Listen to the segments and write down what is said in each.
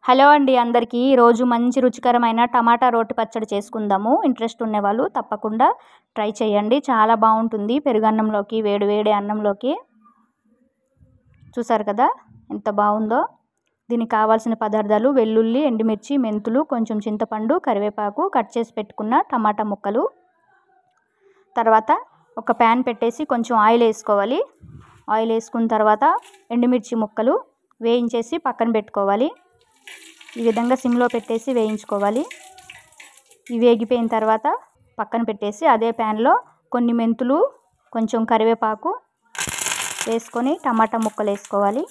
Hello అండి అందరికీ ఈరోజు మంచి రుచికరమైన టమాటా రోటి పచ్చడి చేసుకుందాము. ఇంట్రెస్ట్ ఉన్నవాళ్ళు తప్పకుండా ట్రై చేయండి. చాలా బాగుంటుంది పెరుగన్నంలోకి, వేడి వేడి అన్నంలోకి. చూసారు కదా ఎంత బాగుందో. దీనికి కావాల్సిన పదార్థాలు: వెల్లుల్లి, ఎండుమిర్చి, మెంతులు, కొంచెం చింతపండు, కరివేపాకు, కట్ చేసి పెట్టుకున్న టమాటా ముక్కలు. తర్వాత ఒక ప్యాన్ పెట్టేసి కొంచెం ఆయిల్ వేసుకోవాలి. ఆయిల్ వేసుకున్న తర్వాత ఎండుమిర్చి ముక్కలు వేయించేసి పక్కన పెట్టుకోవాలి. ఈ విధంగా సిమ్లో పెట్టేసి వేయించుకోవాలి. ఇవి వేగిపోయిన తర్వాత పక్కన పెట్టేసి అదే ప్యాన్లో కొన్ని మెంతులు, కొంచెం కరివేపాకు వేసుకొని టమాటా ముక్కలు వేసుకోవాలి.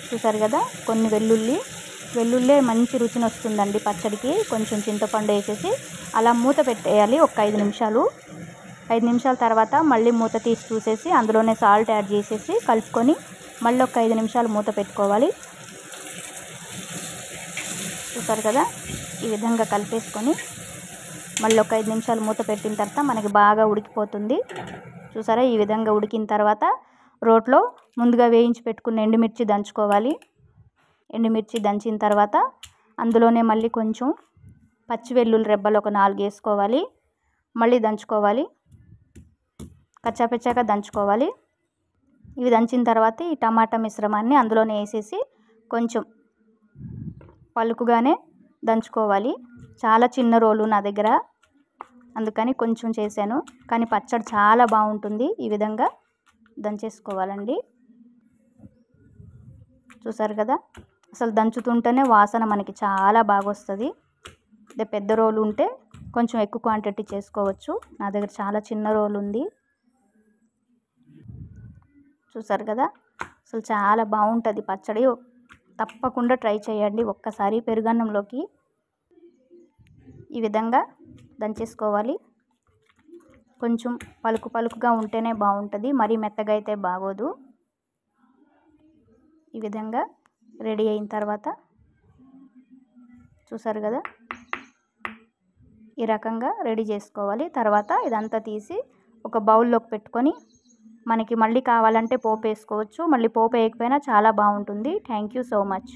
చూసారు కదా, కొన్ని వెల్లుల్లి మంచి రుచిని వస్తుందండి పచ్చడికి. కొంచెం చింతపండు వేసేసి అలా మూత పెట్టేయాలి ఒక 5 నిమిషాలు. 5 నిమిషాల తర్వాత మళ్ళీ మూత తీసి చూసేసి అందులోనే సాల్ట్ యాడ్ చేసేసి కలుపుకొని మళ్ళీ ఒక 5 నిమిషాలు మూత పెట్టుకోవాలి. చూసారు కదా, ఈ విధంగా కలిపేసుకొని మళ్ళీ ఒక 5 నిమిషాలు మూత పెట్టిన తర్వాత మనకి బాగా ఉడికిపోతుంది. చూసారా, ఈ విధంగా ఉడికిన తర్వాత రోట్లో ముందుగా వేయించి పెట్టుకున్న ఎండుమిర్చి దంచుకోవాలి. ఎండుమిర్చి దంచిన తర్వాత అందులోనే మళ్ళీ కొంచెం పచ్చి వెల్లుల్లి రెబ్బలు ఒక 4 వేసుకోవాలి. మళ్ళీ దంచుకోవాలి, కచ్చాపచ్చాగా దంచుకోవాలి. ఇవి దంచిన తర్వాత ఈ టమాటా మిశ్రమాన్ని అందులోనే వేసేసి కొంచెం పలుకుగానే దంచుకోవాలి. చాలా చిన్న రోలు నా దగ్గర, అందుకని కొంచెం చేశాను. కానీ పచ్చడి చాలా బాగుంటుంది. ఈ విధంగా దంచేసుకోవాలండి. చూసారు కదా, అసలు దంచుతుంటేనే వాసన మనకి చాలా బాగా వస్తుంది. అదే పెద్ద రోలు ఉంటే కొంచెం ఎక్కువ క్వాంటిటీ చేసుకోవచ్చు. నా దగ్గర చాలా చిన్న రోలు ఉంది. చూసారు కదా, అసలు చాలా బాగుంటుంది పచ్చడి. తప్పకుండా ట్రై చేయండి ఒక్కసారి. పెరుగన్నంలోకి ఈ విధంగా దంచేసుకోవాలి. కొంచెం పలుకుగా ఉంటేనే బాగుంటుంది, మరీ మెత్తగా అయితే బాగోదు. ఈ విధంగా రెడీ అయిన తర్వాత చూసారు కదా, ఈ రకంగా రెడీ చేసుకోవాలి. తర్వాత ఇదంతా తీసి ఒక బౌల్లోకి పెట్టుకొని మనకి మళ్ళీ కావాలంటే పోపు వేసుకోవచ్చు. మళ్ళీ పోపు వేయకపోయినా చాలా బాగుంటుంది. Thank you so much.